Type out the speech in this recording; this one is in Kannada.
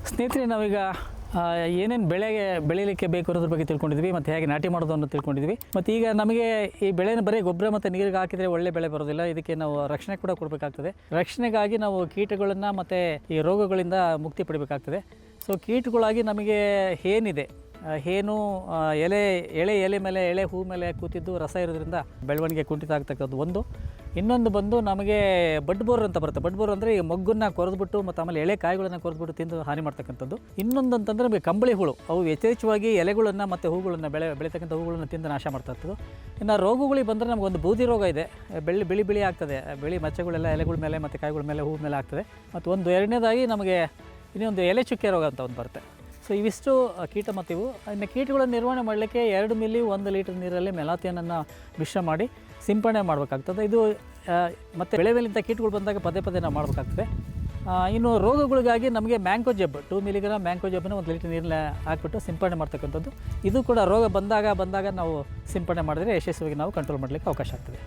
ಸ್ನೇಹಿತರೆ, ನಾವೀಗ ಏನೇನು ಬೆಳೀಲಿಕ್ಕೆ ಬೇಕು ಅನ್ನೋದ್ರ ಬಗ್ಗೆ ತಿಳ್ಕೊಂಡಿದ್ವಿ, ಮತ್ತು ಹೇಗೆ ನಾಟಿ ಮಾಡೋದು ಅನ್ನೋದು ತಿಳ್ಕೊಂಡಿದ್ವಿ. ಮತ್ತು ಈಗ ನಮಗೆ ಈ ಬೆಳೆನ ಬರೀ ಗೊಬ್ಬರ ಮತ್ತು ನೀರಿಗೆ ಹಾಕಿದರೆ ಒಳ್ಳೆ ಬೆಳೆ ಬರೋದಿಲ್ಲ. ಇದಕ್ಕೆ ನಾವು ರಕ್ಷಣೆ ಕೂಡ ಕೊಡಬೇಕಾಗ್ತದೆ. ರಕ್ಷಣೆಗಾಗಿ ನಾವು ಕೀಟಗಳನ್ನು ಮತ್ತು ಈ ರೋಗಗಳಿಂದ ಮುಕ್ತಿ ಪಡಿಬೇಕಾಗ್ತದೆ. ಸೊ ಕೀಟಗಳಾಗಿ ನಮಗೆ ಏನಿದೆ, ಏನು ಎಲೆ ಮೇಲೆ ಎಳೆ ಹೂ ಮೇಲೆ ಕೂತಿದ್ದು ರಸ ಇರೋದ್ರಿಂದ ಬೆಳವಣಿಗೆ ಕುಂಠಿತ ಆಗ್ತಕ್ಕಂಥದ್ದು ಒಂದು. ಇನ್ನೊಂದು ಬಂದು ನಮಗೆ ಬಡ್ ಬೋರ್ ಅಂತ ಬರುತ್ತೆ. ಬಡ್ ಬೋರ್ ಅಂದರೆ ಈ ಮೊಗ್ಗನ್ನು ಕೊರೆದ್ಬಿಟ್ಟು ಮತ್ತು ಆಮೇಲೆ ಎಳೆ ಕಾಯಿಗಳನ್ನು ಕೊರೆದ್ಬಿಟ್ಟು ತಿಂದು ಹಾನಿ ಮಾಡ್ತಕ್ಕಂಥದ್ದು. ಇನ್ನೊಂದು ಅಂತಂದರೆ ನಮಗೆ ಕಂಬಳಿ ಹುಳು, ಅವು ಯಥೇಚ್ಛವಾಗಿ ಎಲೆಗಳನ್ನು ಮತ್ತು ಹೂಗಳನ್ನು ಬೆಳೀತಕ್ಕಂಥ ಹೂಗಳನ್ನು ತಿಂದು ನಾಶ ಮಾಡ್ತಾಯಿರ್ತದೆ. ಇನ್ನು ರೋಗಗಳಿಗೆ ಬಂದರೆ ನಮಗೊಂದು ಬೂದಿ ರೋಗ ಇದೆ. ಬಿಳಿ ಆಗ್ತದೆ, ಬಿಳಿ ಮಚ್ಚೆಗಳೆಲ್ಲ ಎಲೆಗಳ ಮೇಲೆ ಮತ್ತು ಕಾಯಿಗಳ ಮೇಲೆ ಹೂ ಮೇಲೆ ಆಗ್ತದೆ. ಮತ್ತು ಒಂದು ಎರಡನೇದಾಗಿ ನಮಗೆ ಇನ್ನೊಂದು ಎಲೆ ಚುಕ್ಕೆ ರೋಗ ಅಂತ ಒಂದು ಬರುತ್ತೆ. ಸೊ ಇವಿಷ್ಟು ಕೀಟ ಮತ್ತು ಇವು. ಇನ್ನು ಕೀಟಗಳನ್ನು ನಿರ್ವಹಣೆ ಮಾಡಲಿಕ್ಕೆ 2 ಮಿಲಿ 1 ಲೀಟರ್ ನೀರಲ್ಲಿ ಮೆಲಾಥಿಯನನ್ನು ಮಿಶ್ರ ಮಾಡಿ ಸಿಂಪಡಣೆ ಮಾಡಬೇಕಾಗ್ತದೆ. ಇದು ಮತ್ತು ಬೆಳೆ ಮೇಲಿಂದ ಕೀಟಗಳು ಬಂದಾಗ ಪದೇ ನಾವು ಮಾಡಬೇಕಾಗ್ತದೆ. ಇನ್ನು ರೋಗಗಳಿಗಾಗಿ ನಮಗೆ ಮ್ಯಾಂಕೋಜೆಬ್ 2 ಮಿಲಿಗ್ರಾಮ್ ಮ್ಯಾಂಕೋಜೆಬ್ಬನ್ನು 1 ಲೀಟರ್ ನೀರಲ್ಲಿ ಹಾಕ್ಬಿಟ್ಟು ಸಿಂಪಡಣೆ ಮಾಡ್ತಕ್ಕಂಥದ್ದು. ಇದು ಕೂಡ ರೋಗ ಬಂದಾಗ ನಾವು ಸಿಂಪಡಣೆ ಮಾಡಿದರೆ ಯಶಸ್ವಿಯಾಗಿ ನಾವು ಕಂಟ್ರೋಲ್ ಮಾಡಲಿಕ್ಕೆ ಅವಕಾಶ ಆಗ್ತದೆ.